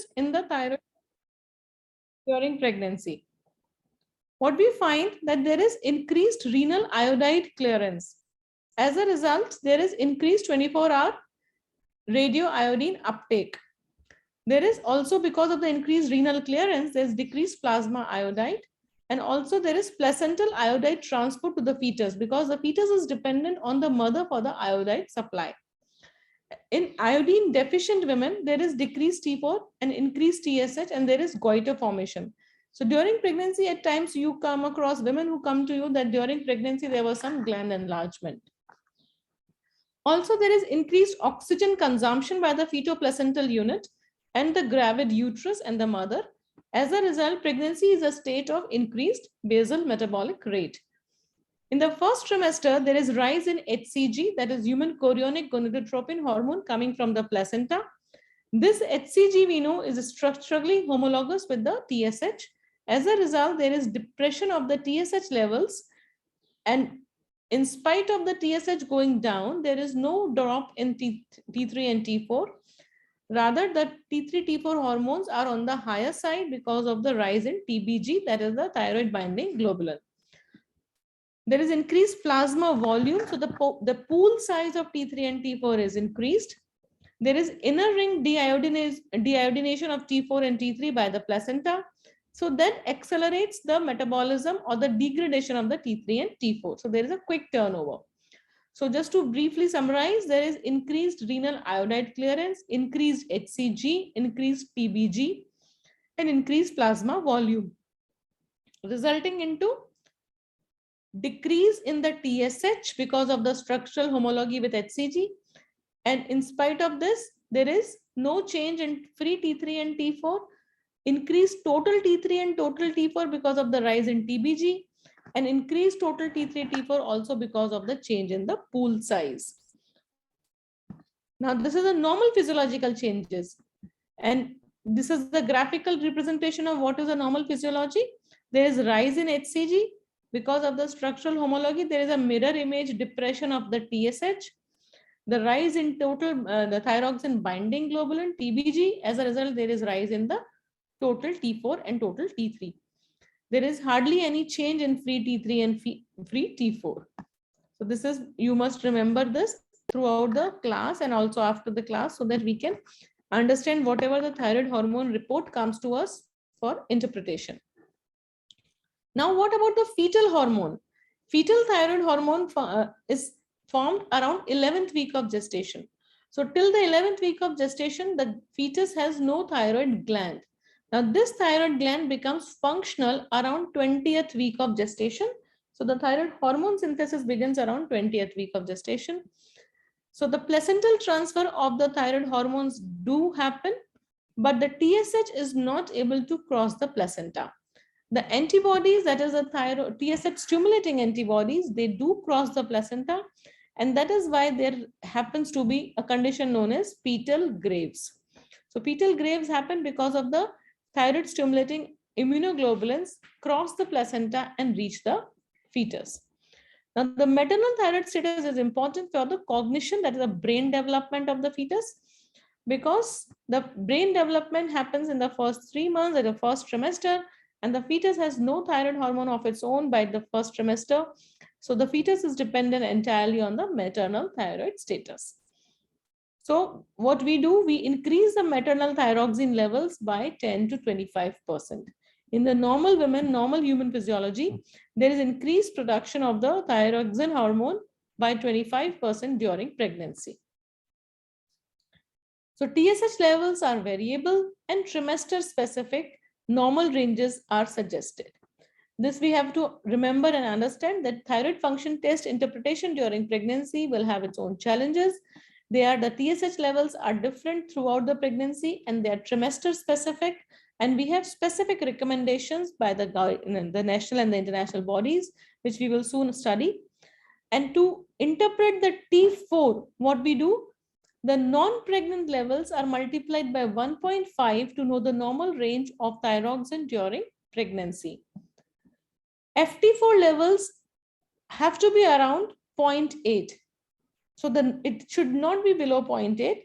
changes in the thyroid during pregnancy. What we find that there is increased renal iodide clearance. As a result, there is increased 24-hour radioiodine uptake. There is also, because of the increased renal clearance, there is decreased plasma iodide, and also there is placental iodide transport to the fetus, because the fetus is dependent on the mother for the iodide supply. In iodine deficient women, there is decreased T4 and increased TSH, and there is goiter formation. So during pregnancy, at times you come across women who come to you that during pregnancy there was some gland enlargement. Also, there is increased oxygen consumption by the fetoplacental unit and the gravid uterus and the mother. As a result, pregnancy is a state of increased basal metabolic rate. In the first trimester, there is rise in HCG, that is human chorionic gonadotropin hormone coming from the placenta. This HCG we know is structurally homologous with the TSH. As a result, there is depression of the TSH levels, and in spite of the TSH going down, there is no drop in T3 and T4. Rather, the T3, T4 hormones are on the higher side because of the rise in TBG, that is the thyroid binding globulin. There is increased plasma volume, so the pool size of T3 and T4 is increased. There is inner ring deiodination of T4 and T3 by the placenta. So that accelerates the metabolism or the degradation of the T3 and T4. So there is a quick turnover. So just to briefly summarize, there is increased renal iodide clearance, increased HCG, increased TBG, and increased plasma volume, resulting into decrease in the TSH because of the structural homology with HCG. And in spite of this, there is no change in free T3 and T4, increased total T3 and total T4 because of the rise in TBG, and increased total T3, T4 also because of the change in the pool size. Now, this is a normal physiological changes. And this is the graphical representation of what is a normal physiology. There is rise in HCG. Because of the structural homology, there is a mirror image depression of the TSH. The rise in total, the thyroxine binding globulin, TBG. As a result, there is rise in the total T4 and total T3. There is hardly any change in free T3 and free T4. So this is, you must remember this throughout the class and also after the class, so that we can understand whatever the thyroid hormone report comes to us for interpretation. Now, what about the fetal hormone? Fetal thyroid hormone is formed around 11th week of gestation. So till the 11th week of gestation, the fetus has no thyroid gland. Now, this thyroid gland becomes functional around 20th week of gestation. So the thyroid hormone synthesis begins around 20th week of gestation. So the placental transfer of the thyroid hormones do happen, but the TSH is not able to cross the placenta. The antibodies, that is the thyroid TSH stimulating antibodies, they do cross the placenta, and that is why there happens to be a condition known as fetal graves. So fetal graves happen because of the thyroid stimulating immunoglobulins cross the placenta and reach the fetus. Now, the maternal thyroid status is important for the cognition, that is the brain development of the fetus, because the brain development happens in the first 3 months of the first trimester, and the fetus has no thyroid hormone of its own by the first trimester. So the fetus is dependent entirely on the maternal thyroid status. So what we do, we increase the maternal thyroxine levels by 10 to 25%. In the normal women, normal human physiology, there is increased production of the thyroxine hormone by 25% during pregnancy. So TSH levels are variable and trimester specific. Normal ranges are suggested. This we have to remember and understand, that thyroid function test interpretation during pregnancy will have its own challenges. The TSH levels are different throughout the pregnancy, and they are trimester specific. And we have specific recommendations by the national and the international bodies, which we will soon study. And to interpret the T4, what we do, the non-pregnant levels are multiplied by 1.5 to know the normal range of thyroxine during pregnancy. FT4 levels have to be around 0.8. So it should not be below 0.8.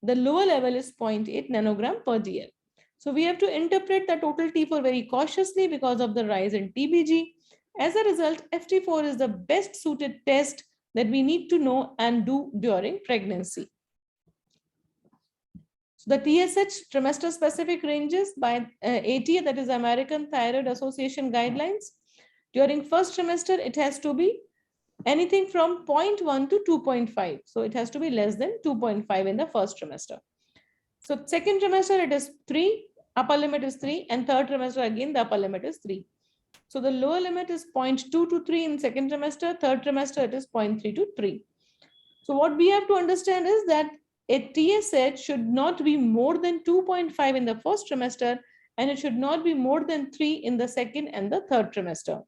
The lower level is 0.8 nanogram per dl. So we have to interpret the total T4 very cautiously because of the rise in TBG. As a result, FT4 is the best suited test that we need to know and do during pregnancy. So the TSH trimester specific ranges by ATA, that is American Thyroid Association guidelines. During first trimester, it has to be anything from 0.1 to 2.5. So it has to be less than 2.5 in the first trimester. So second trimester, it is 3, upper limit is 3, and third trimester, again, the upper limit is 3. So the lower limit is 0.2 to 3 in second trimester, third trimester, it is 0.3 to 3. So what we have to understand is that a TSH should not be more than 2.5 in the first trimester, and it should not be more than 3 in the second and the third trimester.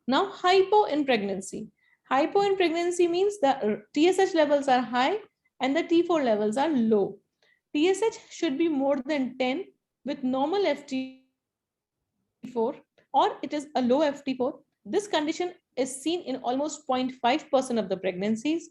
Now, hypo in pregnancy. Hypo in pregnancy means the TSH levels are high and the T4 levels are low. TSH should be more than 10 with normal FT4, or it is a low FT4. This condition is seen in almost 0.5% of the pregnancies.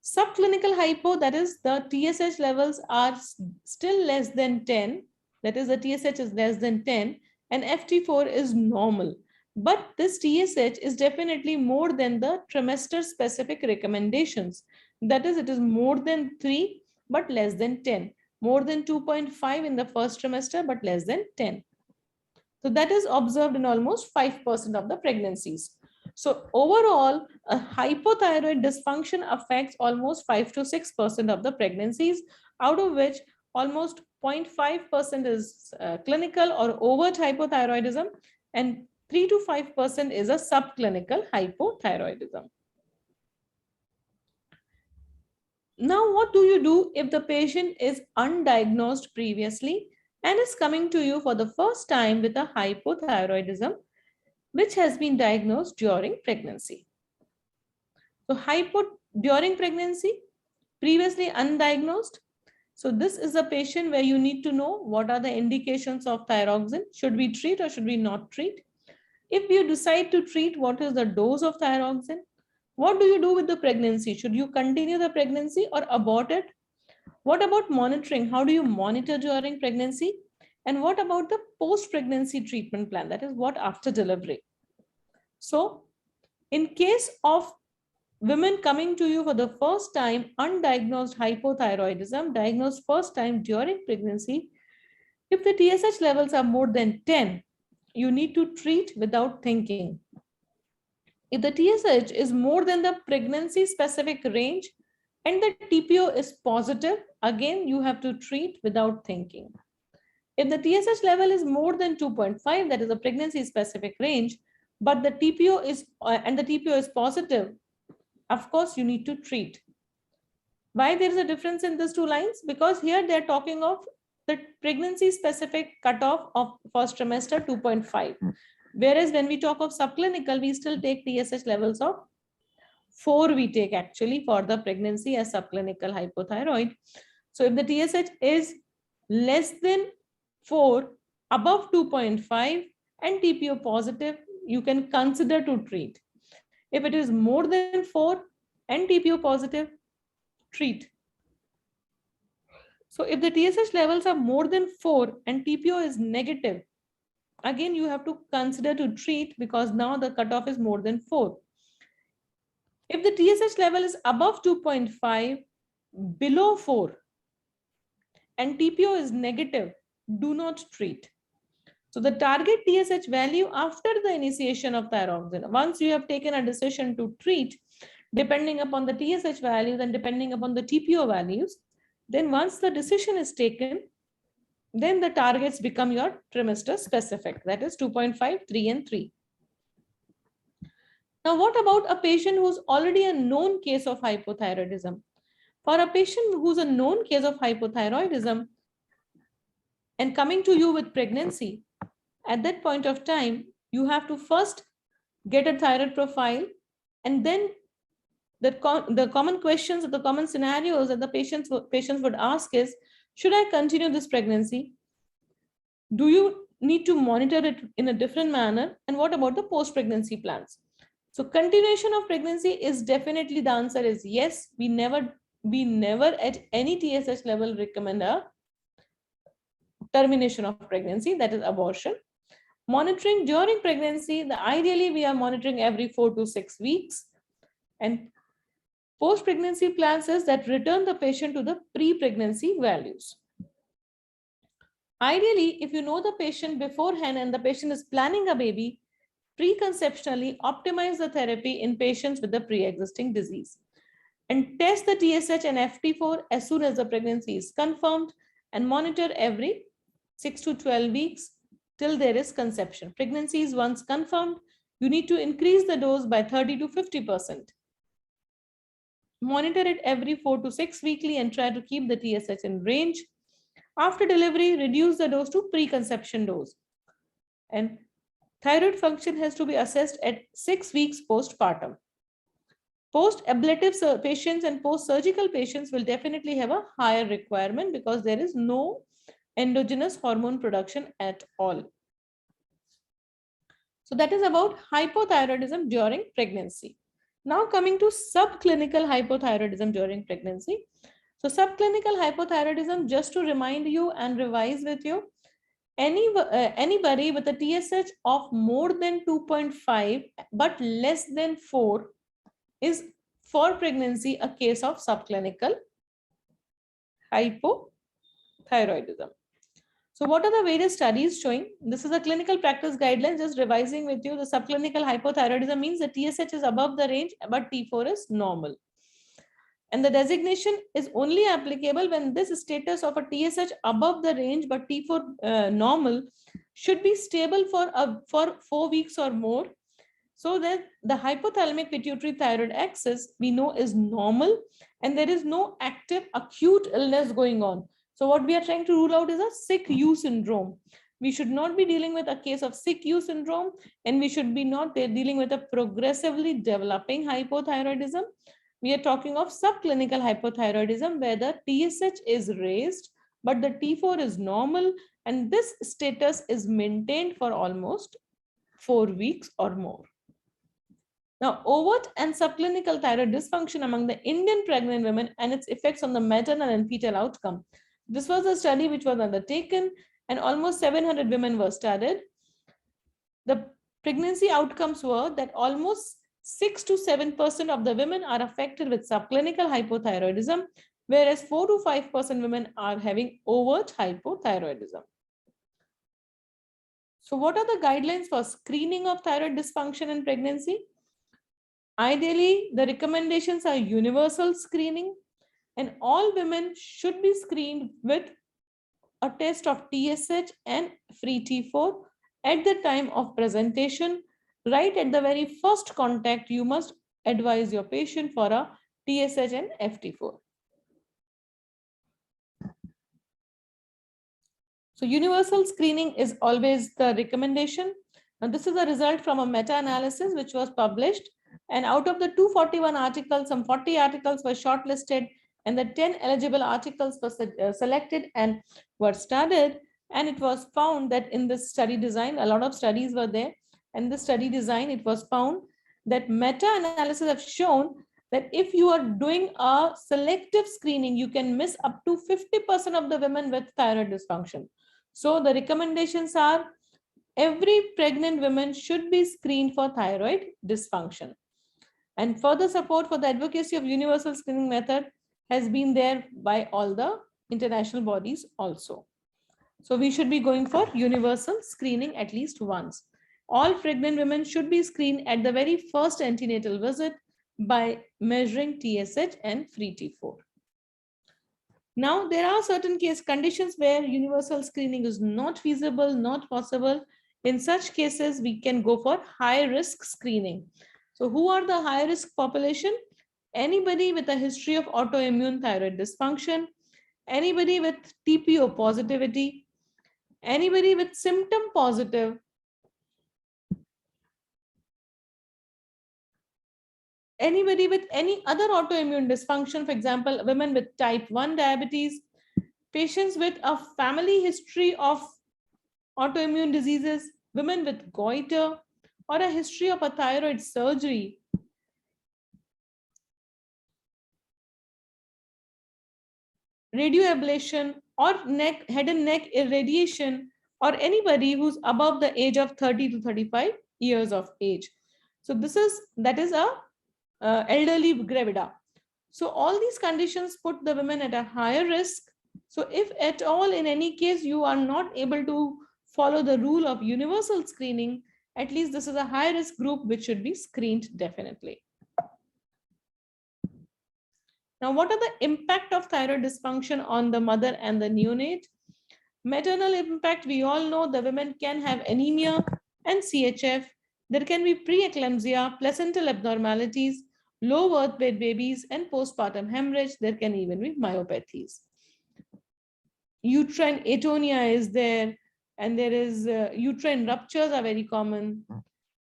Subclinical hypo, that is the TSH levels are still less than 10, that is the TSH is less than 10 and FT4 is normal. But this TSH is definitely more than the trimester specific recommendations. That is, it is more than 3 but less than 10. More than 2.5 in the first trimester but less than 10. So that is observed in almost 5% of the pregnancies. So overall, a hypothyroid dysfunction affects almost 5 to 6% of the pregnancies, out of which almost 0.5% is clinical or overt hypothyroidism, and 3 to 5% is a subclinical hypothyroidism. Now, what do you do if the patient is undiagnosed previously and is coming to you for the first time with a hypothyroidism which has been diagnosed during pregnancy? So during pregnancy, previously undiagnosed. So this is a patient where you need to know what are the indications of thyroxine. Should we treat or should we not treat? If you decide to treat, what is the dose of thyroxine? What do you do with the pregnancy? Should you continue the pregnancy or abort it? What about monitoring? How do you monitor during pregnancy? And what about the post-pregnancy treatment plan? That is what after delivery. So in case of women coming to you for the first time, undiagnosed hypothyroidism, diagnosed first time during pregnancy, if the TSH levels are more than 10, you need to treat without thinking. If the TSH is more than the pregnancy specific range and the TPO is positive, again, you have to treat without thinking. If the TSH level is more than 2.5, that is a pregnancy specific range, but the TPO is positive, of course, you need to treat. Why there is a difference in these two lines? Because here they're talking of the pregnancy specific cutoff of first trimester 2.5. Whereas when we talk of subclinical, we still take TSH levels of 4 we take actually for the pregnancy as subclinical hypothyroid. So if the TSH is less than 4, above 2.5 and TPO positive, you can consider to treat. If it is more than 4 and TPO positive, treat. So if the TSH levels are more than 4 and TPO is negative, again, you have to consider to treat because now the cutoff is more than 4. If the TSH level is above 2.5, below 4, and TPO is negative, do not treat. So the target TSH value after the initiation of thyroxine, once you have taken a decision to treat, depending upon the TSH values and depending upon the TPO values, then once the decision is taken, then the targets become your trimester specific, that is 2.5, 3 and 3. Now, what about a patient who's already a known case of hypothyroidism? For a patient who's a known case of hypothyroidism and coming to you with pregnancy, at that point of time, you have to first get a thyroid profile, and then the common questions or the common scenarios that the patients would ask is, should I continue this pregnancy? Do you need to monitor it in a different manner? And what about the post-pregnancy plans? So continuation of pregnancy is definitely, the answer is yes. We never at any TSH level recommend a termination of pregnancy, that is abortion. Monitoring during pregnancy, ideally we are monitoring every 4 to 6 weeks. And post-pregnancy plans is that return the patient to the pre-pregnancy values. Ideally, if you know the patient beforehand and the patient is planning a baby, preconceptionally optimize the therapy in patients with the pre-existing disease. And test the TSH and FT4 as soon as the pregnancy is confirmed and monitor every 6 to 12 weeks till there is conception. Pregnancy is once confirmed, you need to increase the dose by 30 to 50%. Monitor it every 4 to 6 weekly and try to keep the TSH in range. After delivery, reduce the dose to preconception dose. And thyroid function has to be assessed at 6 weeks postpartum. Post-ablative patients and post-surgical patients will definitely have a higher requirement because there is no endogenous hormone production at all. So that is about hypothyroidism during pregnancy. Now coming to subclinical hypothyroidism during pregnancy. So subclinical hypothyroidism, just to remind you and revise with you, anybody with a TSH of more than 2.5 but less than 4 is for pregnancy a case of subclinical hypothyroidism. So what are the various studies showing? This is a clinical practice guideline, just revising with you. The subclinical hypothyroidism means the TSH is above the range, but T4 is normal. And the designation is only applicable when this status of a TSH above the range, but T4 normal should be stable for 4 weeks or more. So that the hypothalamic pituitary thyroid axis we know is normal and there is no active acute illness going on. So what we are trying to rule out is a sick-U syndrome. We should not be dealing with a case of sick-U syndrome, and we should be not dealing with a progressively developing hypothyroidism. We are talking of subclinical hypothyroidism where the TSH is raised, but the T4 is normal, and this status is maintained for almost 4 weeks or more. Now, overt and subclinical thyroid dysfunction among the Indian pregnant women and its effects on the maternal and fetal outcome. This was a study which was undertaken and almost 700 women were studied. The pregnancy outcomes were that almost 6 to 7% of the women are affected with subclinical hypothyroidism, whereas 4 to 5% women are having overt hypothyroidism. So what are the guidelines for screening of thyroid dysfunction in pregnancy? Ideally, the recommendations are universal screening, and all women should be screened with a test of TSH and free T4 at the time of presentation. Right at the very first contact, you must advise your patient for a TSH and FT4. So universal screening is always the recommendation. And this is a result from a meta-analysis which was published. And out of the 241 articles, some 40 articles were shortlisted and the 10 eligible articles were selected and were studied. And it was found that in this study design, a lot of studies were there. And the study design, it was found that meta-analysis have shown that if you are doing a selective screening, you can miss up to 50% of the women with thyroid dysfunction. So the recommendations are every pregnant woman should be screened for thyroid dysfunction. And further support for the advocacy of universal screening method has been there by all the international bodies also. So we should be going for universal screening at least once. All pregnant women should be screened at the very first antenatal visit by measuring TSH and free T4. Now, there are certain case conditions where universal screening is not feasible, not possible. In such cases, we can go for high-risk screening. So who are the high-risk population? Anybody with a history of autoimmune thyroid dysfunction, anybody with TPO positivity, anybody with symptom positive, anybody with any other autoimmune dysfunction, for example, women with type 1 diabetes, patients with a family history of autoimmune diseases, women with goiter, or a history of a thyroid surgery. Radioablation or head and neck irradiation, or anybody who's above the age of 30 to 35 years of age. So that is a elderly gravida. So all these conditions put the women at a higher risk. So if at all in any case you are not able to follow the rule of universal screening, at least this is a high risk group which should be screened definitely. Now, what are the impact of thyroid dysfunction on the mother and the neonate? Maternal impact, we all know the women can have anemia and CHF. There can be preeclampsia, placental abnormalities, low birth weight babies, and postpartum hemorrhage. There can even be myopathies. Uterine atonia is there, and there is uterine ruptures are very common.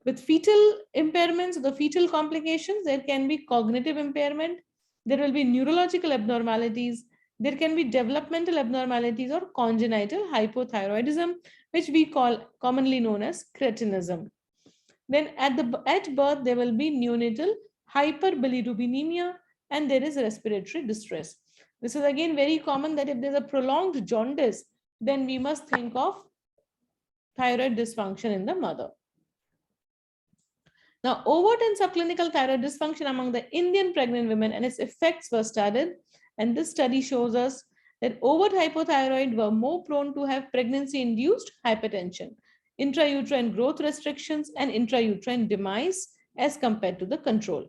With fetal impairments, the fetal complications, there can be cognitive impairment. There will be neurological abnormalities. There can be developmental abnormalities or congenital hypothyroidism, which we call commonly known as cretinism. Then at birth, there will be neonatal hyperbilirubinemia, and there is respiratory distress. This is again very common that if there's a prolonged jaundice, then we must think of thyroid dysfunction in the mother. Now, overt and subclinical thyroid dysfunction among the Indian pregnant women and its effects were studied. And this study shows us that overt hypothyroid were more prone to have pregnancy-induced hypertension, intrauterine growth restrictions, and intrauterine demise as compared to the control.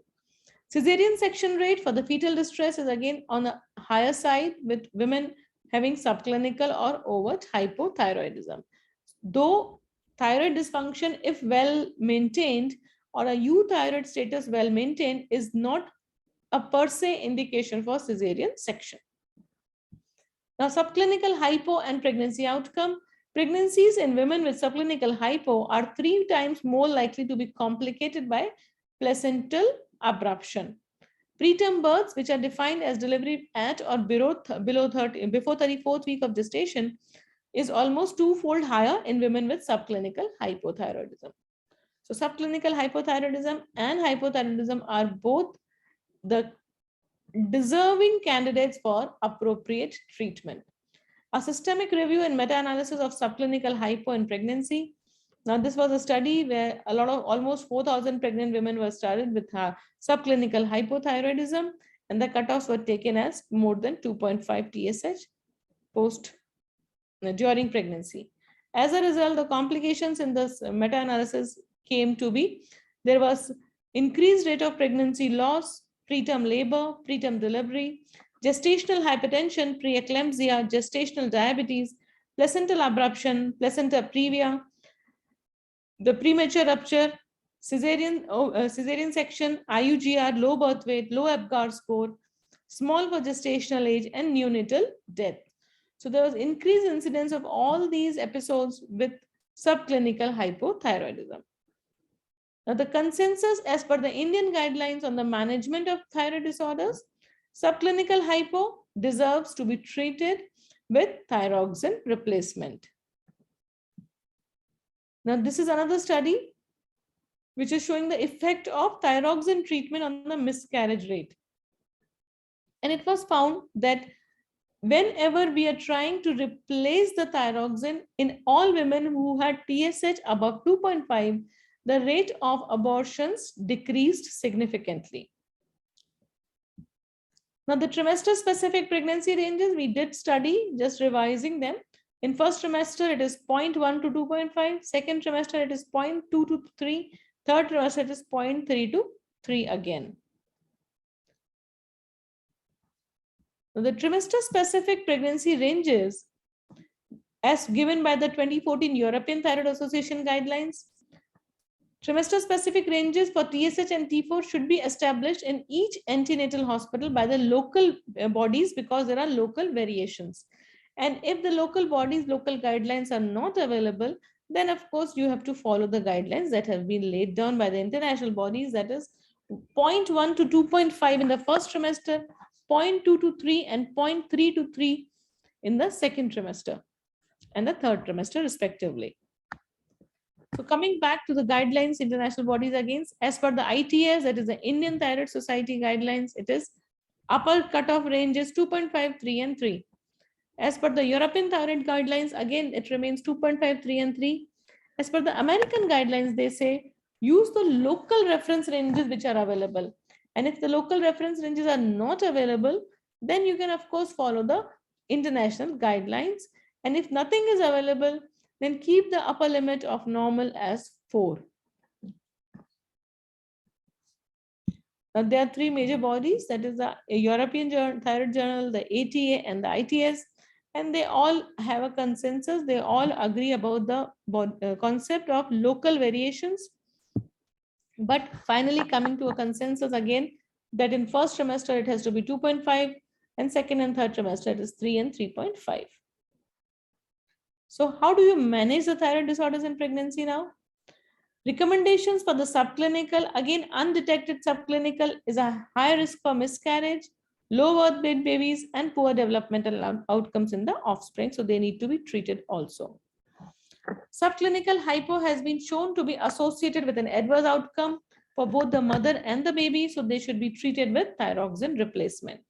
Caesarean section rate for the fetal distress is again on the higher side, with women having subclinical or overt hypothyroidism. Though thyroid dysfunction, if well maintained, or a euthyroid status well maintained, is not a per se indication for caesarean section. Now, subclinical hypo and pregnancy outcome. Pregnancies in women with subclinical hypo are 3 times more likely to be complicated by placental abruption. Preterm births, which are defined as delivery at or before 34th week of gestation, is almost 2-fold higher in women with subclinical hypothyroidism. So subclinical hypothyroidism and hypothyroidism are both the deserving candidates for appropriate treatment. A systemic review and meta-analysis of subclinical hypo in pregnancy. Now, this was a study where almost 4,000 pregnant women were studied with subclinical hypothyroidism, and the cutoffs were taken as more than 2.5 TSH during pregnancy. As a result, the complications in this meta-analysis came to be, there was increased rate of pregnancy loss, preterm labor, preterm delivery, gestational hypertension, preeclampsia, gestational diabetes, placental abruption, placenta previa, the premature rupture, caesarean section, IUGR, low birth weight, low APGAR score, small for gestational age, and neonatal death. So there was increased incidence of all these episodes with subclinical hypothyroidism. Now, the consensus as per the Indian guidelines on the management of thyroid disorders, subclinical hypo deserves to be treated with thyroxine replacement. Now, this is another study which is showing the effect of thyroxine treatment on the miscarriage rate. And it was found that whenever we are trying to replace the thyroxine in all women who had TSH above 2.5, the rate of abortions decreased significantly. Now, the trimester-specific pregnancy ranges, we did study, just revising them. In first trimester, it is 0.1 to 2.5. Second trimester, it is 0.2 to 3. Third trimester, it is 0.3 to 3 again. Now, the trimester-specific pregnancy ranges, as given by the 2014 European Thyroid Association guidelines, trimester-specific ranges for TSH and T4 should be established in each antenatal hospital by the local bodies, because there are local variations. And if the local bodies, local guidelines are not available, then of course you have to follow the guidelines that have been laid down by the international bodies, that is 0.1 to 2.5 in the first trimester, 0.2 to 3 and 0.3 to 3 in the second trimester and the third trimester respectively. So coming back to the guidelines, international bodies against, as per the ITS, that is the Indian Thyroid Society guidelines, it is upper cutoff range is 2.5, 3 and 3. As per the European thyroid guidelines, again, it remains 2.5, 3 and 3. As per the American guidelines, they say use the local reference ranges which are available. And if the local reference ranges are not available, then you can, of course, follow the international guidelines. And if nothing is available, then keep the upper limit of normal as 4. Now, there are 3 major bodies, that is the European Thyroid Journal, the ATA, and the ITS, and they all have a consensus. They all agree about the concept of local variations. But finally, coming to a consensus again, that in first trimester it has to be 2.5, and second and third trimester it is 3 and 3.5. So, how do you manage the thyroid disorders in pregnancy now? Recommendations for the subclinical, again, undetected subclinical is a high risk for miscarriage, low birth weight babies, and poor developmental outcomes in the offspring. So they need to be treated also. Subclinical hypo has been shown to be associated with an adverse outcome for both the mother and the baby. So they should be treated with thyroxine replacement.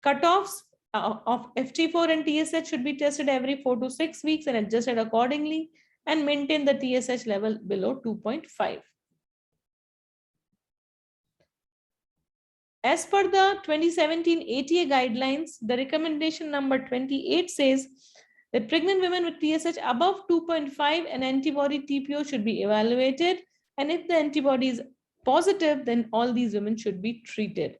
Cutoffs of FT4 and TSH should be tested every 4 to 6 weeks and adjusted accordingly, and maintain the TSH level below 2.5. As per the 2017 ATA guidelines, the recommendation number 28 says that pregnant women with TSH above 2.5 and antibody TPO should be evaluated. And if the antibody is positive, then all these women should be treated.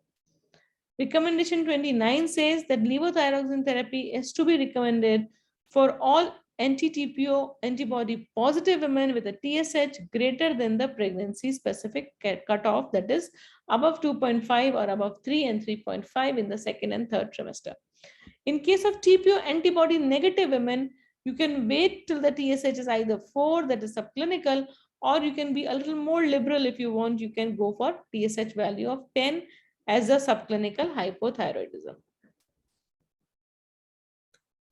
Recommendation 29 says that levothyroxine therapy is to be recommended for all anti-TPO antibody positive women with a TSH greater than the pregnancy specific cutoff, that is above 2.5 or above 3 and 3.5 in the second and third trimester. In case of TPO antibody negative women, you can wait till the TSH is either 4, that is subclinical, or you can be a little more liberal if you want. You can go for TSH value of 10 as a subclinical hypothyroidism.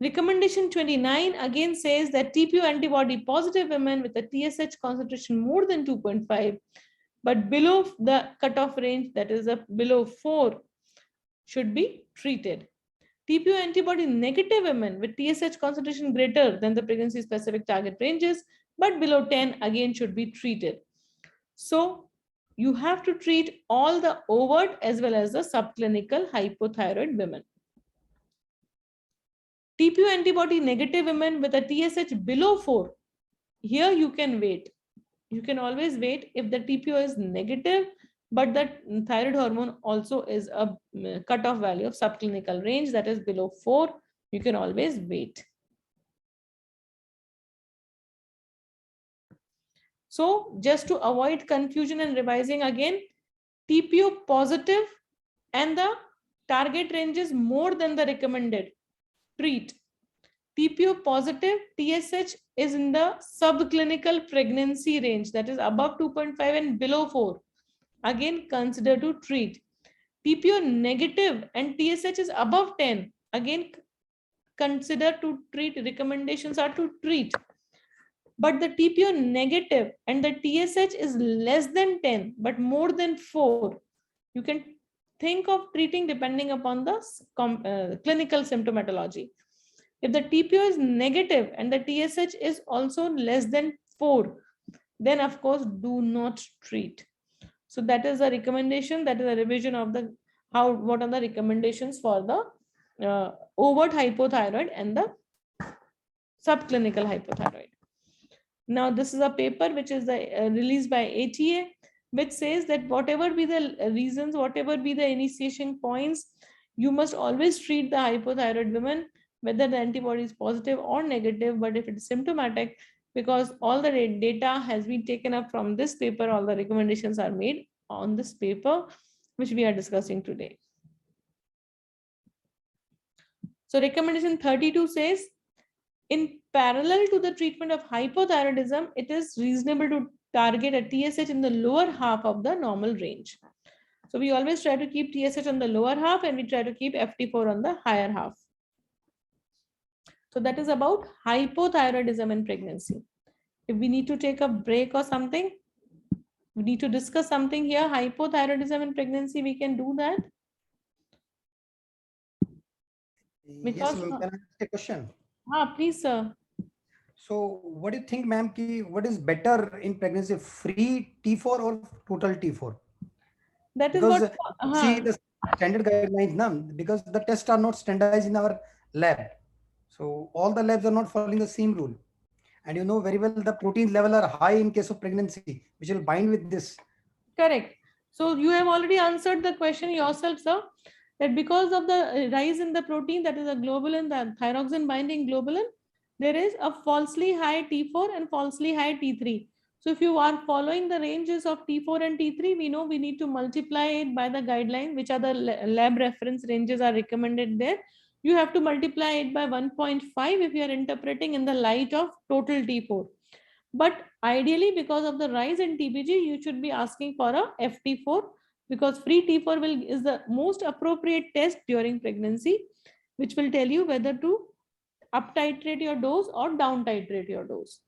Recommendation 29 again says that TPO antibody positive women with a TSH concentration more than 2.5 but below the cutoff range, that is below 4, should be treated. TPO antibody negative women with TSH concentration greater than the pregnancy specific target ranges but below 10 again should be treated. So you have to treat all the overt as well as the subclinical hypothyroid women. TPO antibody negative women with a TSH below 4, here you can wait. You can always wait if the TPO is negative, but the thyroid hormone also is a cutoff value of subclinical range, that is below 4. You can always wait. So just to avoid confusion and revising again, TPO positive and the target range is more than the recommended, treat. TPO positive, TSH is in the subclinical pregnancy range, that is above 2.5 and below 4. Again, consider to treat. TPO negative and TSH is above 10. Again, consider to treat. Recommendations are to treat. But the TPO negative and the TSH is less than 10 but more than 4, you can think of treating depending upon the clinical symptomatology. If the TPO is negative and the TSH is also less than 4, then of course do not treat. So that is a recommendation, that is a revision of the what are the recommendations for the overt hypothyroid and the subclinical hypothyroid. Now this is a paper which is released by ATA, which says that whatever be the reasons, whatever be the initiation points, you must always treat the hypothyroid women, whether the antibody is positive or negative, but if it's symptomatic, because all the data has been taken up from this paper, all the recommendations are made on this paper, which we are discussing today. So recommendation 32 says, in parallel to the treatment of hypothyroidism, it is reasonable to target a TSH in the lower half of the normal range. So we always try to keep TSH on the lower half and we try to keep FT4 on the higher half. So that is about hypothyroidism in pregnancy. If we need to take a break or something, we need to discuss something here, hypothyroidism in pregnancy, we can do that. Yes, Because, ma'am. Can I ask a question? please, sir. So, what do you think, ma'am? What is better in pregnancy, free T4 or total T4? That is Because what, see the standard guidelines, now because the tests are not standardized in our lab, so all the labs are not following the same rule. And you know very well the protein level are high in case of pregnancy, which will bind with this. correct. So you have already answered the question yourself, sir, that because of the rise in the protein, that is a globulin, the thyroxine binding globulin, there is a falsely high T4 and falsely high T3. So if you are following the ranges of T4 and T3, we know we need to multiply it by the guideline, which are the lab reference ranges are recommended there. You have to multiply it by 1.5 if you are interpreting in the light of total T4. But ideally, because of the rise in TBG, you should be asking for a FT4, because free T4 is the most appropriate test during pregnancy, which will tell you whether to up titrate your dose or down titrate your dose.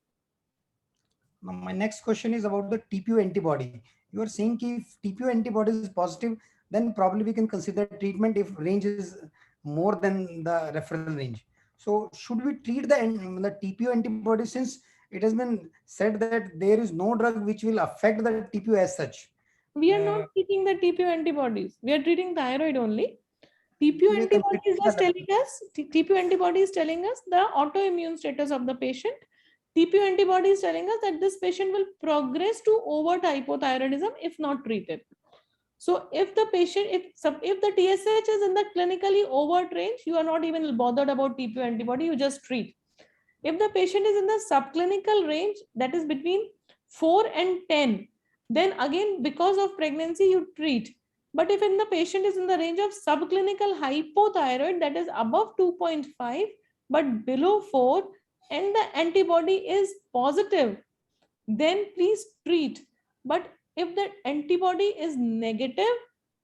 Now, my next question is about the TPO antibody. You are saying if TPO antibody is positive, then probably we can consider treatment if range is more than the referral range. So should we treat the TPO antibody, since it has been said that there is no drug which will affect the TPO as such? We are Uh, not treating the TPO antibodies. We are treating thyroid only. TPO we are antibody considering is just telling us, TPO antibody is telling us the autoimmune status of the patient. TPO antibody is telling us that this patient will progress to overt hypothyroidism if not treated. So if the patient, if the TSH is in the clinically overt range, you are not even bothered about TPO antibody, you just treat. If the patient is in the subclinical range, that is between 4 and 10, then again, because of pregnancy, you treat. But if in the patient is in the range of subclinical hypothyroid, that is above 2.5, but below 4, and the antibody is positive, then please treat. But if the antibody is negative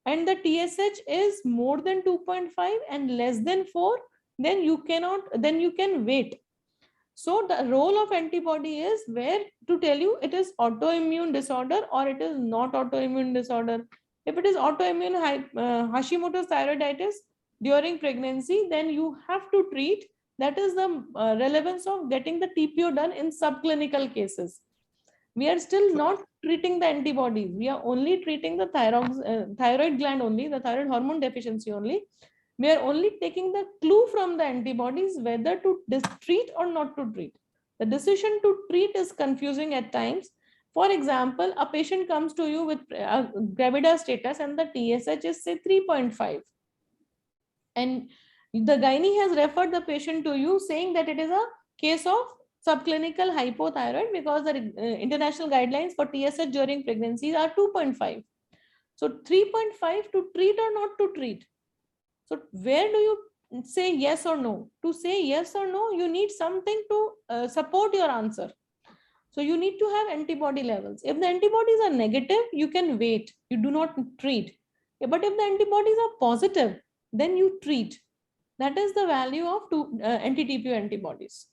and the TSH is more than 2.5 and less than 4, then you can wait. So the role of antibody is where to tell you it is autoimmune disorder or it is not autoimmune disorder. If it is autoimmune Hashimoto's thyroiditis during pregnancy, then you have to treat. That is the relevance of getting the TPO done in subclinical cases. We are still so not treating the antibodies. We are only treating the thyroid gland only, the thyroid hormone deficiency only. We are only taking the clue from the antibodies whether to treat or not to treat. The decision to treat is confusing at times. For example, a patient comes to you with gravida status and the TSH is say 3.5, and the gynae has referred the patient to you saying that it is a case of subclinical hypothyroid because the international guidelines for TSH during pregnancies are 2.5. So 3.5 to treat or not to treat. So where do you say yes or no? To say yes or no, you need something to support your answer. So you need to have antibody levels. If the antibodies are negative, you can wait. You do not treat. But if the antibodies are positive, then you treat. That is the value of anti-TPO antibodies.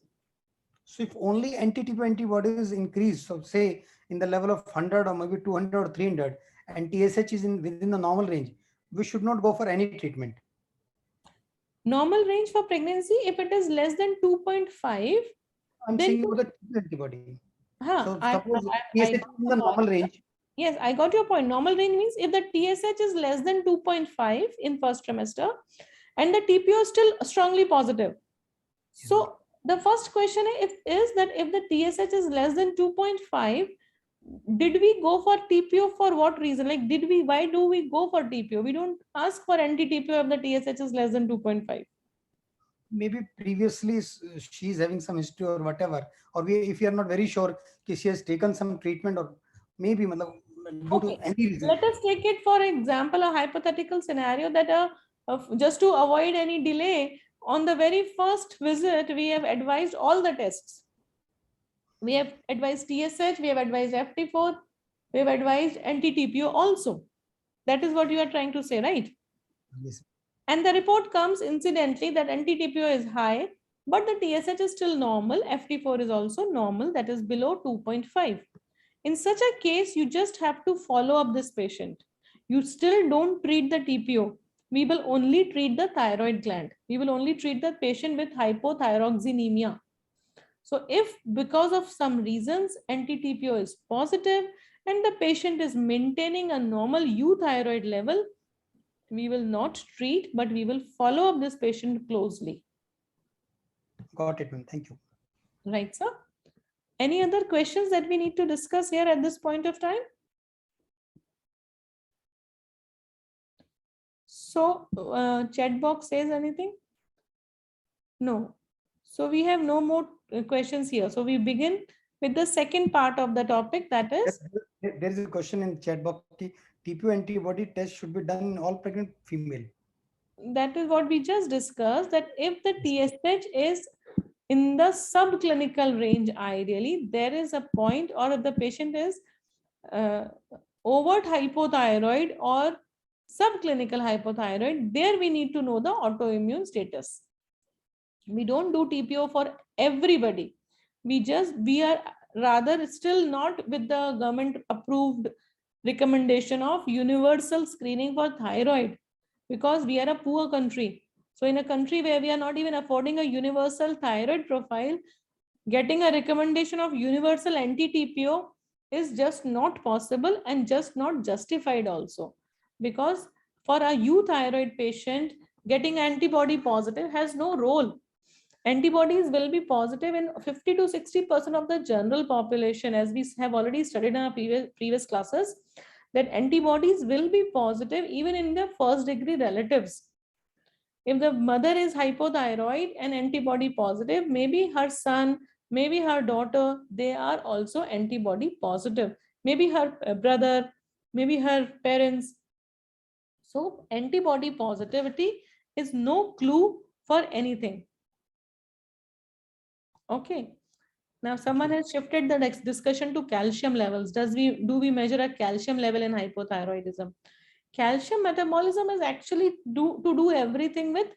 so if only anti-TPO antibodies increase, so say in the level of 100 or maybe 200 or 300, and TSH is in within the normal range, we should not go for any treatment. Normal range for pregnancy, if it is less than 2.5, I'm then saying you, about the TPO antibody. huh, So suppose I TSH got is in your the normal point. range. Yes, I got your point. Normal range means if the TSH is less than 2.5 in first trimester and the TPO is still strongly positive. So the first question is that if the TSH is less than 2.5, did we go for TPO for what reason? Like, why do we go for TPO? We don't ask for anti-TPO if the TSH is less than 2.5. Maybe previously she's having some history or whatever, or if you are not very sure कि she has taken some treatment, or maybe matlab, due to Okay, any reason. let us take it for example, a hypothetical scenario that just to avoid any delay, on the very first visit, we have advised all the tests. We have advised TSH, we have advised FT4, we have advised anti-TPO also. That is what you are trying to say, right? Yes. And the report comes incidentally that anti-TPO is high, but the TSH is still normal. FT4 is also normal, that is below 2.5. In such a case, you just have to follow up this patient. You still don't treat the TPO. we will only treat the thyroid gland. We will only treat the patient with hypothyroxemia. So if because of some reasons anti-TPO is positive and the patient is maintaining a normal euthyroid level, we will not treat, but we will follow up this patient closely. Got it, ma'am. Thank you. Right, sir? Any other questions that we need to discuss here at this point of time? So, chat box says anything? No. So we have no more questions here. So we begin with the second part of the topic, that is. There is a question in chat box. TPO antibody test should be done in all pregnant female. That is what we just discussed, that if the TSH is in the subclinical range, ideally, there is a point, or if the patient is overt hypothyroid or subclinical hypothyroid, there we need to know the autoimmune status. We don't do TPO for everybody. We are rather still not with the government approved recommendation of universal screening for thyroid, because we are a poor country. So in a country where we are not even affording a universal thyroid profile, getting a recommendation of universal anti-TPO is just not possible and just not justified also. Because for a euthyroid patient, getting antibody positive has no role. Antibodies will be positive in 50 to 60% of the general population, as we have already studied in our previous classes, that antibodies will be positive even in the first degree relatives. If the mother is hypothyroid and antibody positive, maybe her son, maybe her daughter, they are also antibody positive. Maybe her brother, maybe her parents. So antibody positivity is no clue for anything. Okay. Now someone has shifted the next discussion to calcium levels. Do we measure a calcium level in hypothyroidism? Calcium metabolism is actually to do everything with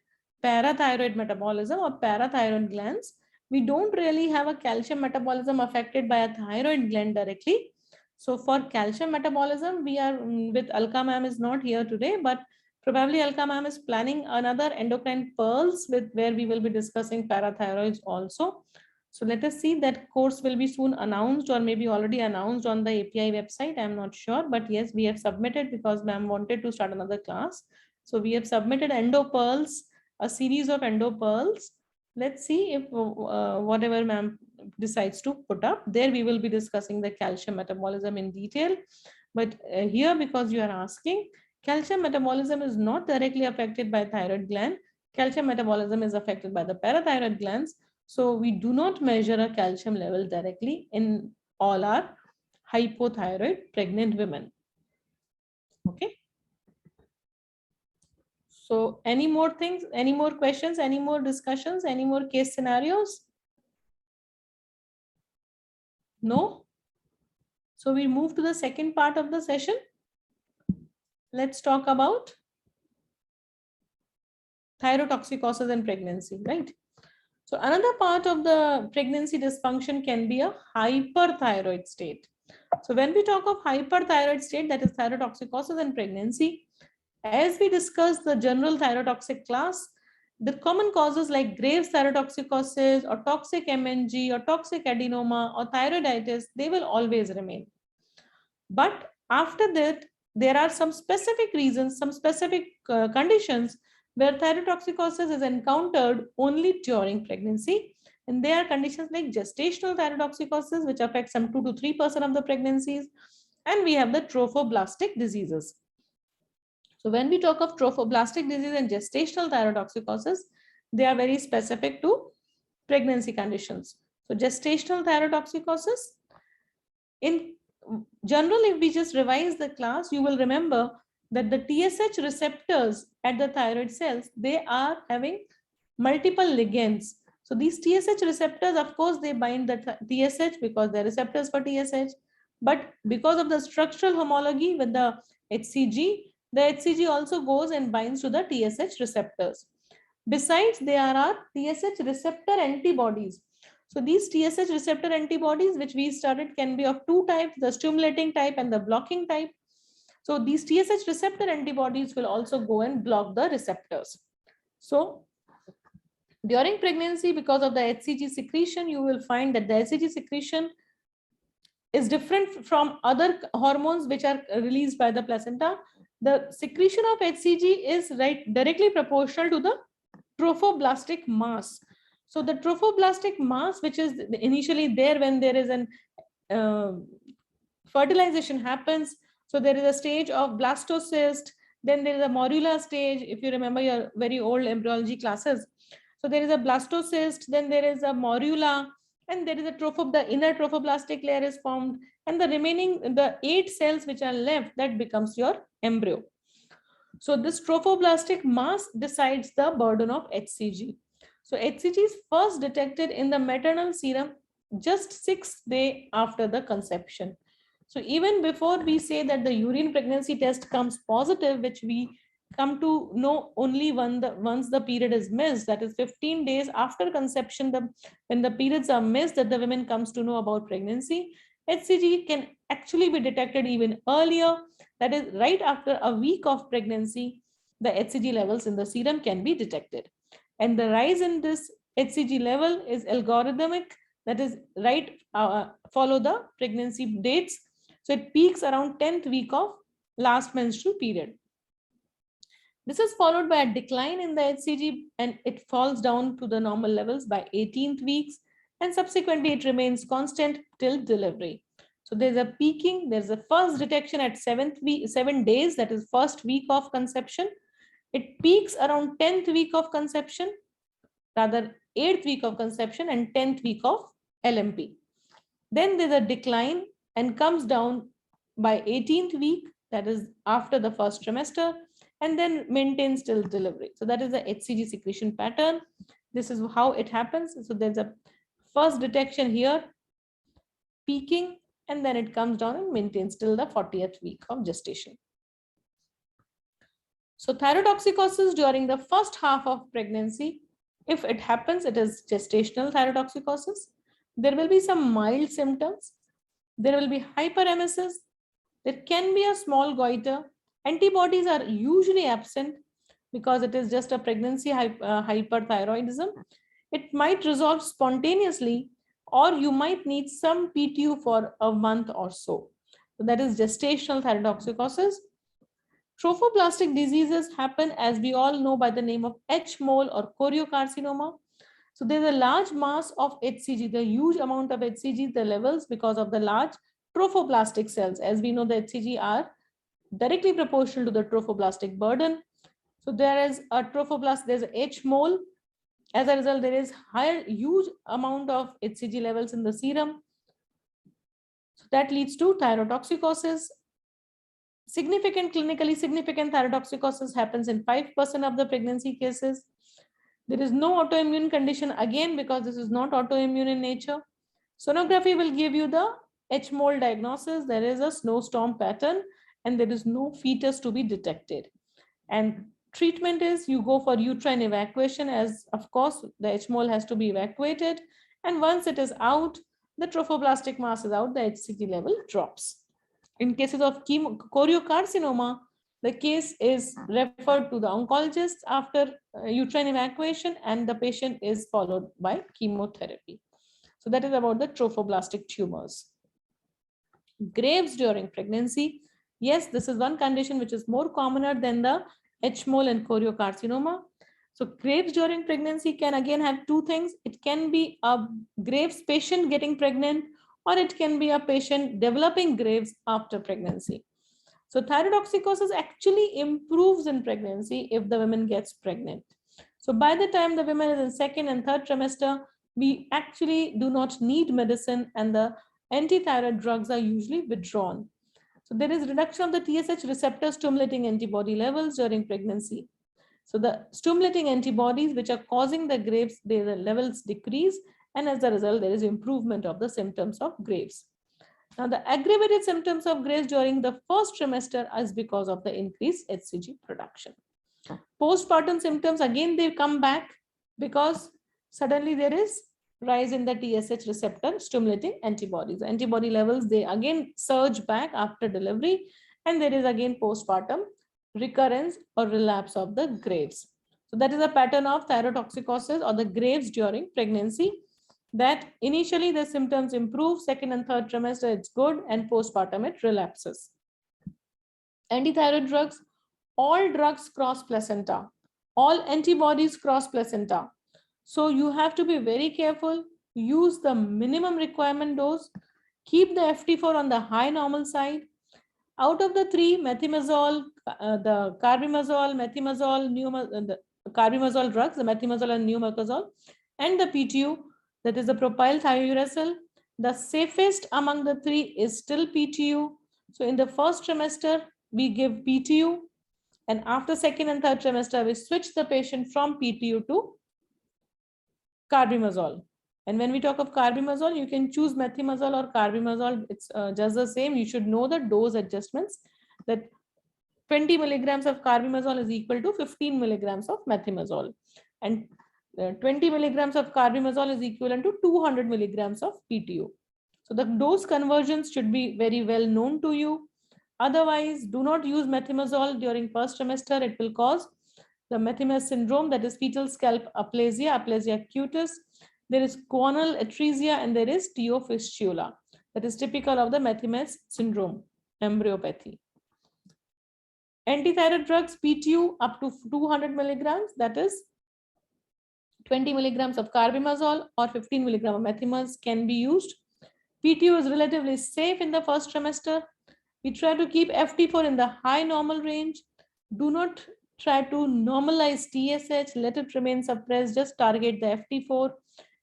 parathyroid metabolism or parathyroid glands. We don't really have a calcium metabolism affected by a thyroid gland directly. So for calcium metabolism, we are with Alka ma'am is not here today, but probably Alka ma'am is planning another endocrine pearls with where we will be discussing parathyroids also. So let us see, that course will be soon announced or maybe already announced on the API website. I'm not sure, but yes, we have submitted because ma'am wanted to start another class. So we have submitted endo pearls, a series of endo pearls. Let's see if whatever ma'am decides to put up there, we will be discussing the calcium metabolism in detail. But here, because you are asking, calcium metabolism is not directly affected by thyroid gland. Calcium metabolism is affected by the parathyroid glands. So we do not measure a calcium level directly in all our hypothyroid pregnant women. Okay. So any more things, any more questions, any more discussions, any more case scenarios? No? So we move to the second part of the session. Let's talk about thyrotoxicosis in pregnancy, right? So another part of the pregnancy dysfunction can be a hyperthyroid state. So when we talk of hyperthyroid state, that is thyrotoxicosis in pregnancy, as we discussed the general thyrotoxic class, the common causes like Graves' thyrotoxicosis or toxic MNG or toxic adenoma or thyroiditis, they will always remain. But after that, there are some specific reasons, some specific conditions where thyrotoxicosis is encountered only during pregnancy. And there are conditions like gestational thyrotoxicosis, which affects some 2 to 3% of the pregnancies. And we have the trophoblastic diseases. So when we talk of trophoblastic disease and gestational thyrotoxicosis, they are very specific to pregnancy conditions. So gestational thyrotoxicosis, in general, if we just revise the class, you will remember that the TSH receptors at the thyroid cells, they are having multiple ligands. So these TSH receptors, of course, they bind the TSH because they're receptors for TSH. But because of the structural homology with the HCG, the HCG also goes and binds to the TSH receptors. Besides, there are TSH receptor antibodies. So these TSH receptor antibodies, which we studied, can be of two types, the stimulating type and the blocking type. So these TSH receptor antibodies will also go and block the receptors. So during pregnancy, because of the HCG secretion, you will find that the HCG secretion is different from other hormones which are released by the placenta. The secretion of HCG is directly proportional to the trophoblastic mass. So the trophoblastic mass, which is initially there when there is an fertilization happens. So there is a stage of blastocyst, then there is a morula stage, if you remember your very old embryology classes. So there is a blastocyst, then there is a morula, and there is a the inner trophoblastic layer is formed, and the remaining, the 8 cells which are left, that becomes your embryo. So this trophoblastic mass decides the burden of HCG. So HCG is first detected in the maternal serum just 6 days after the conception. So even before we say that the urine pregnancy test comes positive, which we come to know only once the period is missed, that is 15 days after conception, when the periods are missed, that the women comes to know about pregnancy. HCG can actually be detected even earlier, that is right after a week of pregnancy, the HCG levels in the serum can be detected. And the rise in this HCG level is algorithmic, that is follow the pregnancy dates. So it peaks around 10th week of last menstrual period. This is followed by a decline in the HCG, and it falls down to the normal levels by 18th weeks, and subsequently it remains constant till delivery. So there's a peaking, there's a first detection at 7 days, that is first week of conception. It peaks around 10th week of conception, rather 8th week of conception and 10th week of LMP. Then there's a decline and comes down by 18th week, that is after the first trimester, and then maintains till delivery. So that is the HCG secretion pattern. This is how it happens. So there's a first detection here, peaking, and then it comes down and maintains till the 40th week of gestation. So thyrotoxicosis during the first half of pregnancy, if it happens, it is gestational thyrotoxicosis. There will be some mild symptoms. There will be hyperemesis. There can be a small goiter. Antibodies are usually absent because it is just a pregnancy hyperthyroidism. It might resolve spontaneously, or you might need some PTU for a month or so. So that is gestational thyrotoxicosis. Trophoblastic diseases happen, as we all know, by the name of H. mole or choriocarcinoma. So there's a large mass of HCG, the huge amount of HCG, the levels because of the large trophoblastic cells. As we know, the HCG are directly proportional to the trophoblastic burden. So there is a trophoblast, there's a H. mole. As a result, there is huge amount of HCG levels in the serum. So that leads to thyrotoxicosis. Clinically significant thyrotoxicosis happens in 5% of the pregnancy cases. There is no autoimmune condition, again, because this is not autoimmune in nature. Sonography will give you the H. mole diagnosis. There is a snowstorm pattern, and there is no fetus to be detected. And treatment is you go for uterine evacuation, as of course the H. mole has to be evacuated. And once it is out, the trophoblastic mass is out, the HCG level drops. In cases of choriocarcinoma, the case is referred to the oncologist after uterine evacuation, and the patient is followed by chemotherapy. So that is about the trophoblastic tumors. Graves during pregnancy. Yes, this is one condition which is more commoner than the H. mole and choriocarcinoma. So Graves during pregnancy can again have two things. It can be a Graves patient getting pregnant, or it can be a patient developing Graves after pregnancy. So thyrotoxicosis actually improves in pregnancy if the woman gets pregnant. So by the time the woman is in second and third trimester, we actually do not need medicine, and the antithyroid drugs are usually withdrawn. So there is reduction of the TSH receptor stimulating antibody levels during pregnancy. So the stimulating antibodies which are causing the Graves, their levels decrease, and as a result, there is improvement of the symptoms of Graves. Now, the aggravated symptoms of Graves during the first trimester is because of the increased HCG production. Postpartum symptoms, again, they come back because suddenly there is rise in the TSH receptor stimulating antibodies. Antibody levels, they again surge back after delivery, And there is again postpartum recurrence or relapse of the Graves. So that is a pattern of thyrotoxicosis or the Graves during pregnancy, that initially the symptoms improve, second and third trimester it's good, and postpartum it relapses. Antithyroid drugs, all drugs cross placenta, all antibodies cross placenta. So you have to be very careful, use the minimum requirement dose, keep the FT4 on the high normal side. Out of the three, methimazole, the carbimazole, methimazole, the carbimazole drugs, the methimazole and neomercazole, and the PTU, that is the propyl thiouracil, the safest among the three is still PTU. So in the first trimester, we give PTU, and after second and third trimester, we switch the patient from PTU to carbimazole. And when we talk of carbimazole, you can choose methimazole or carbimazole. It's just the same. You should know the dose adjustments, that 20 milligrams of carbimazole is equal to 15 milligrams of methimazole. And 20 milligrams of carbimazole is equivalent to 200 milligrams of PTU. So the dose conversions should be very well known to you. Otherwise, do not use methimazole during first trimester. It will cause the Methymes syndrome, that is fetal scalp aplasia, aplasia cutis. There is guanal atresia, and there is teofistula, that is typical of the Methymes syndrome, embryopathy. Antithyroid drugs, PTU up to 200 milligrams, that is 20 milligrams of carbimazole or 15 milligrams of methimaz can be used. PTU is relatively safe in the first trimester. We try to keep FT4 in the high normal range. Do not try to normalize TSH, let it remain suppressed, just target the FT4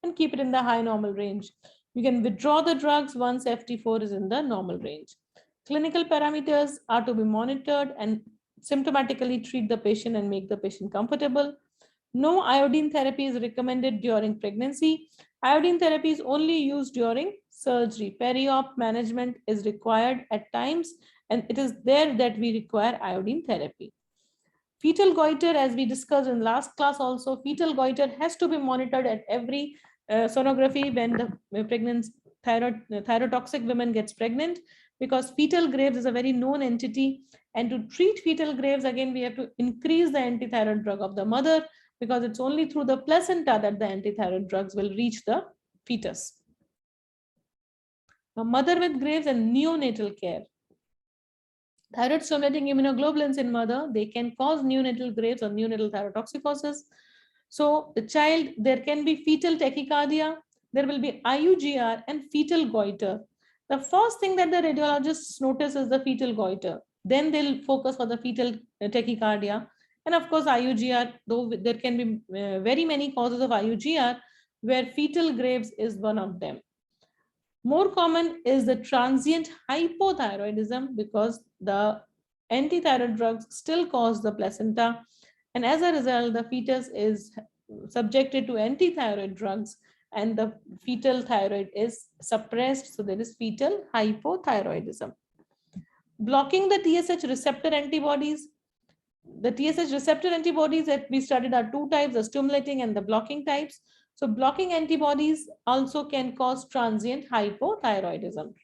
and keep it in the high normal range. You can withdraw the drugs once FT4 is in the normal range. Clinical parameters are to be monitored and symptomatically treat the patient and make the patient comfortable. No iodine therapy is recommended during pregnancy. Iodine therapy is only used during surgery. Peri-op management is required at times, and it is there that we require iodine therapy. Fetal goiter, as we discussed in last class also, fetal goiter has to be monitored at every sonography when the pregnant thyrotoxic woman gets pregnant, because fetal Graves is a very known entity. And to treat fetal Graves, again, we have to increase the antithyroid drug of the mother, because it's only through the placenta that the antithyroid drugs will reach the fetus. Now, mother with Graves and neonatal care. Thyroid stimulating immunoglobulins in mother, they can cause neonatal Graves or neonatal thyrotoxicosis. So the child, there can be fetal tachycardia, there will be IUGR and fetal goiter. The first thing that the radiologists notice is the fetal goiter. Then they'll focus for the fetal tachycardia. And of course, IUGR, though there can be very many causes of IUGR, where fetal Graves is one of them. More common is the transient hypothyroidism, because the antithyroid drugs still cause the placenta. And as a result, the fetus is subjected to antithyroid drugs and the fetal thyroid is suppressed. So there is fetal hypothyroidism. Blocking the TSH receptor antibodies. The TSH receptor antibodies that we studied are two types, the stimulating and the blocking types. So blocking antibodies also can cause transient hypothyroidism.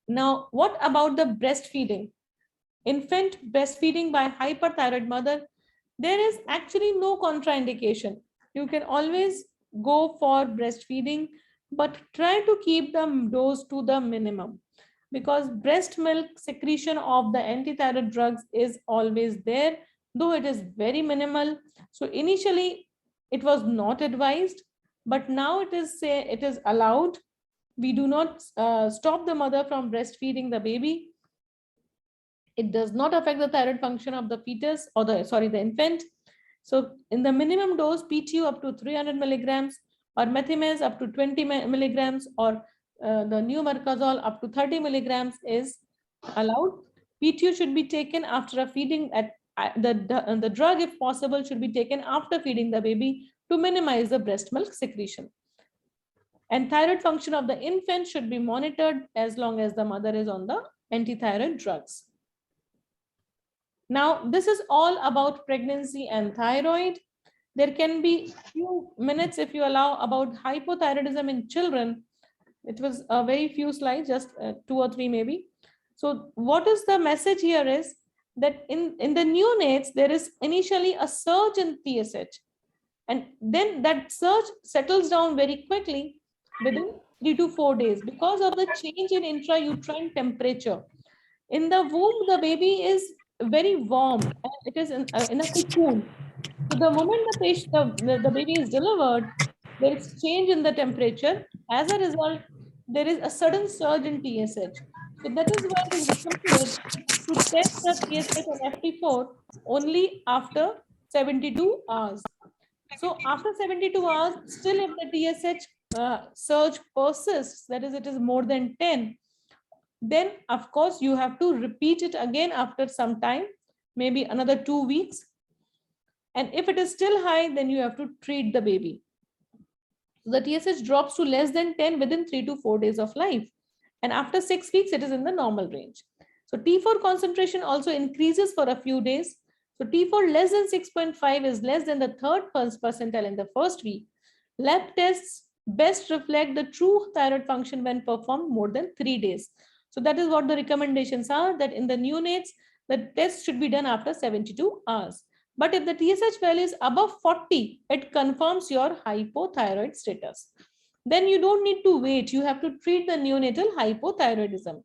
Now, what about the breastfeeding? Infant breastfeeding by hyperthyroid mother, there is actually no contraindication. You can always go for breastfeeding, but try to keep the dose to the minimum, because breast milk secretion of the antithyroid drugs is always there, though it is very minimal. So initially it was not advised, but now it is allowed. We do not stop the mother from breastfeeding the baby. It does not affect the thyroid function of the fetus or the infant. So in the minimum dose, PTU up to 300 milligrams or methimaz up to 20 milligrams or the neomercazole up to 30 milligrams is allowed. PTU should be taken after a feeding at the drug, if possible, should be taken after feeding the baby to minimize the breast milk secretion. And thyroid function of the infant should be monitored as long as the mother is on the antithyroid drugs. Now, this is all about pregnancy and thyroid. There can be few minutes, if you allow, about hypothyroidism in children. It was a very few slides, just 2 or 3 maybe. So what is the message here is that in the neonates, there is initially a surge in TSH. And then that surge settles down very quickly within 3 to 4 days because of the change in intrauterine temperature. In the womb, the baby is very warm and it is in a cocoon. So the moment the baby is delivered, there is change in the temperature. As a result, there is a sudden surge in TSH. So that is why it is recommended to test the TSH and FT4 only after 72 hours. So after 72 hours, still if the TSH surge persists, that is, it is more than 10, then of course you have to repeat it again after some time, maybe another 2 weeks. And if it is still high, then you have to treat the baby. So the TSH drops to less than 10 within 3 to 4 days of life. And after 6 weeks, it is in the normal range. So T4 concentration also increases for a few days. So T4 less than 6.5 is less than the third percentile in the first week. Lab tests best reflect the true thyroid function when performed more than 3 days. So that is what the recommendations are, that in the neonates, the test should be done after 72 hours. But if the TSH value is above 40, it confirms your hypothyroid status. Then you don't need to wait. You have to treat the neonatal hypothyroidism.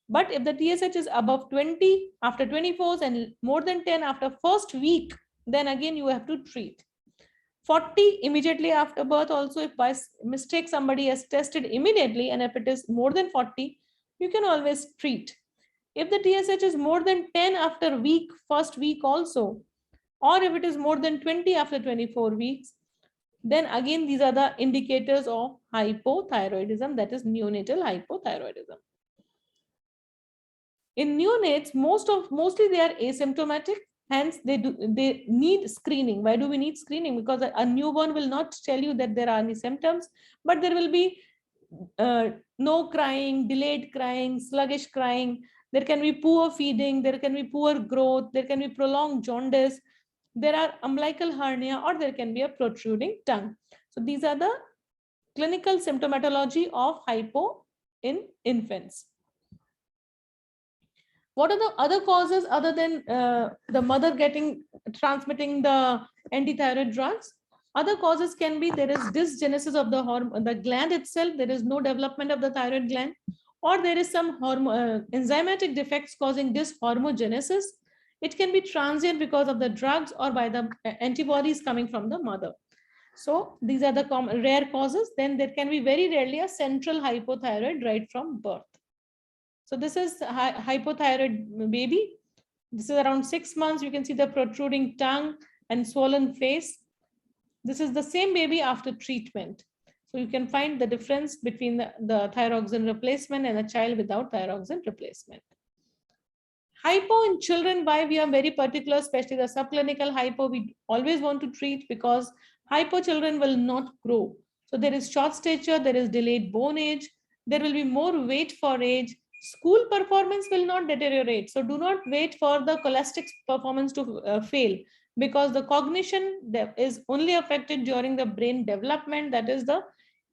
But if the TSH is above 20 after 24 and more than 10 after first week, then again you have to treat. 40 immediately after birth also, if by mistake somebody has tested immediately and if it is more than 40, you can always treat. If the TSH is more than 10 after first week also, or if it is more than 20 after 24 weeks, then again these are the indicators of hypothyroidism, that is neonatal hypothyroidism. In neonates, mostly they are asymptomatic, hence they need screening. Why do we need screening? Because a newborn will not tell you that there are any symptoms, but there will be no crying, delayed crying, sluggish crying. There can be poor feeding, there can be poor growth, there can be prolonged jaundice, there are umbilical hernia, or there can be a protruding tongue. So these are the clinical symptomatology of hypo in infants. What are the other causes other than the mother transmitting the antithyroid drugs? Other causes can be there is dysgenesis of the gland itself. There is no development of the thyroid gland, or there is some enzymatic defects causing dyshomogenesis. It can be transient because of the drugs or by the antibodies coming from the mother. So these are the rare causes. Then there can be very rarely a central hypothyroid right from birth. So this is hypothyroid baby. This is around 6 months. You can see the protruding tongue and swollen face. This is the same baby after treatment. So you can find the difference between the thyroxine replacement and a child without thyroxine replacement. Hypo in children, why we are very particular, especially the subclinical hypo, we always want to treat because hypo children will not grow. So there is short stature, there is delayed bone age, there will be more weight for age. School performance will not deteriorate. So do not wait for the cholestics performance to fail, because the cognition is only affected during the brain development, that is the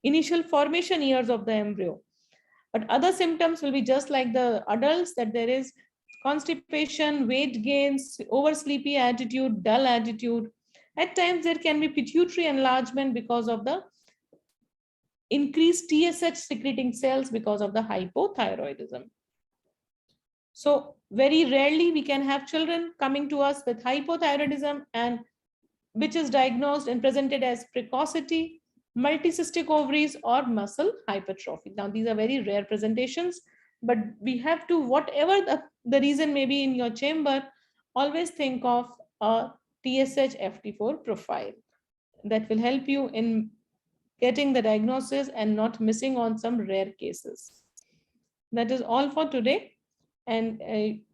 initial formation years of the embryo. But other symptoms will be just like the adults, that there is constipation, weight gains, oversleepy attitude, dull attitude. At times there can be pituitary enlargement because of the increased TSH secreting cells because of the hypothyroidism. So very rarely we can have children coming to us with hypothyroidism, and which is diagnosed and presented as precocity, multicystic ovaries, or muscle hypertrophy. Now these are very rare presentations, but we have to, whatever the reason may be in your chamber, always think of a TSH FT4 profile. That will help you in getting the diagnosis and not missing on some rare cases. That is all for today. And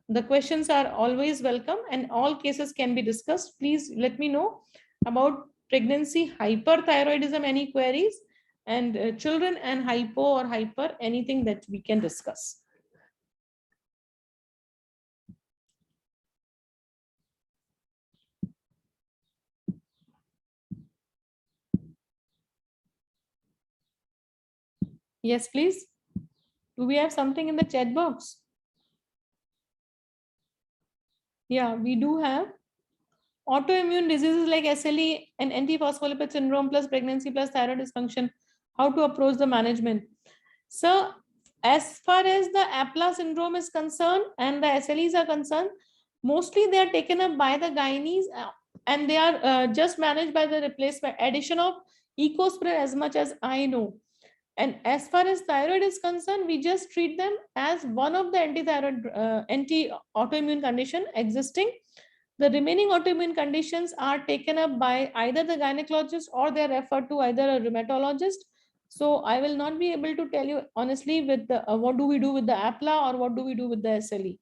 the questions are always welcome and all cases can be discussed. Please let me know about pregnancy, hyperthyroidism, any queries, and children and hypo or hyper, anything that we can discuss. Yes, please. Do we have something in the chat box? Yeah, we do have. Autoimmune diseases like SLE and antiphospholipid syndrome plus pregnancy plus thyroid dysfunction. How to approach the management? So, as far as the APLA syndrome is concerned and the SLEs are concerned, mostly they are taken up by the gynaes and they are just managed by the replacement addition of ecosprin, as much as I know. And as far as thyroid is concerned, we just treat them as one of the anti-autoimmune condition existing. The remaining autoimmune conditions are taken up by either the gynecologist or they are referred to either a rheumatologist. So I will not be able to tell you honestly with the what do we do with the APLA or what do we do with the SLE.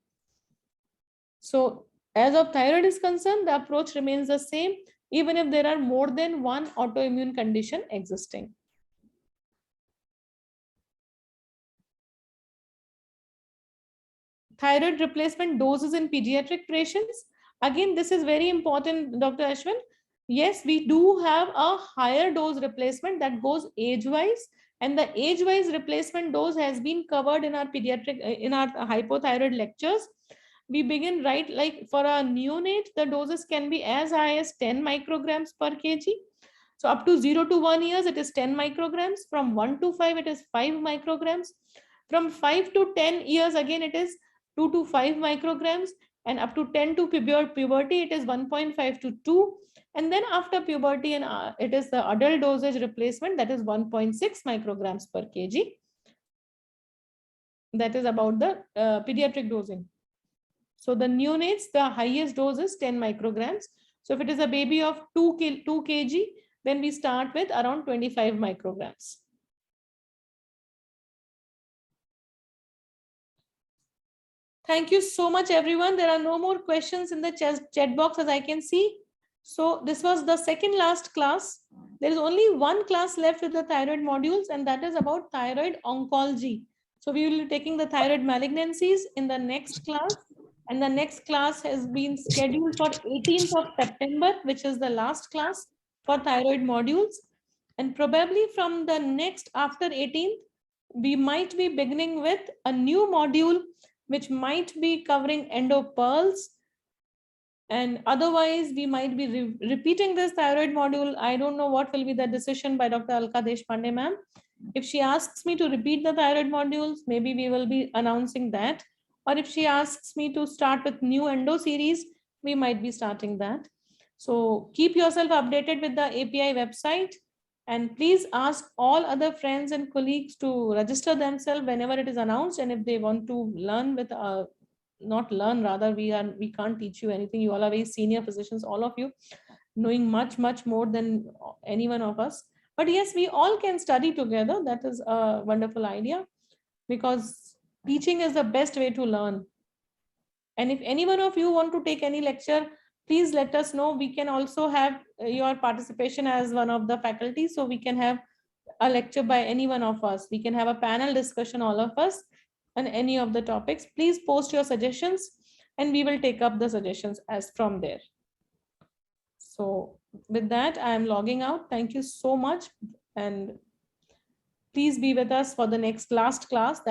So as of thyroid is concerned, the approach remains the same even if there are more than one autoimmune condition existing. Thyroid replacement doses in pediatric patients. Again, this is very important, Dr. Ashwin. Yes, we do have a higher dose replacement that goes age-wise, and the age-wise replacement dose has been covered in our pediatric, in our hypothyroid lectures. We begin right, like for a neonate, the doses can be as high as 10 micrograms per kg. So up to 0 to 1 years, it is 10 micrograms. From 1 to 5, it is 5 micrograms. From 5 to 10 years, again, it is 2 to 5 micrograms. And up to 10 to puberty, it is 1.5 to 2. And then after puberty, and it is the adult dosage replacement, that is 1.6 micrograms per kg. That is about the pediatric dosing. So the neonates, the highest dose is 10 micrograms. So if it is a baby of 2 kg, then we start with around 25 micrograms. Thank you so much, everyone. There are no more questions in the chat box as I can see. So this was the second last class. There is only one class left with the thyroid modules, and that is about thyroid oncology. So we will be taking the thyroid malignancies in the next class. And the next class has been scheduled for 18th of September, which is the last class for thyroid modules. And probably from the next after 18th, we might be beginning with a new module which might be covering endopearls, and otherwise we might be repeating this thyroid module. I don't know what will be the decision by Dr. Alka Deshpande ma'am. If she asks me to repeat the thyroid modules, maybe we will be announcing that, or if she asks me to start with new endo series, we might be starting that. So keep yourself updated with the API website. And please ask all other friends and colleagues to register themselves whenever it is announced. And if they want to learn with, not learn, rather we can't teach you anything. You all are very senior physicians, all of you, knowing much more than any one of us. But yes, we all can study together. That is a wonderful idea, because teaching is the best way to learn. And if any one of you want to take any lecture, please let us know. We can also have your participation as one of the faculty. So we can have a lecture by any one of us. We can have a panel discussion, all of us, on any of the topics. Please post your suggestions and we will take up the suggestions as from there. So with that, I am logging out. Thank you so much. And please be with us for the last class.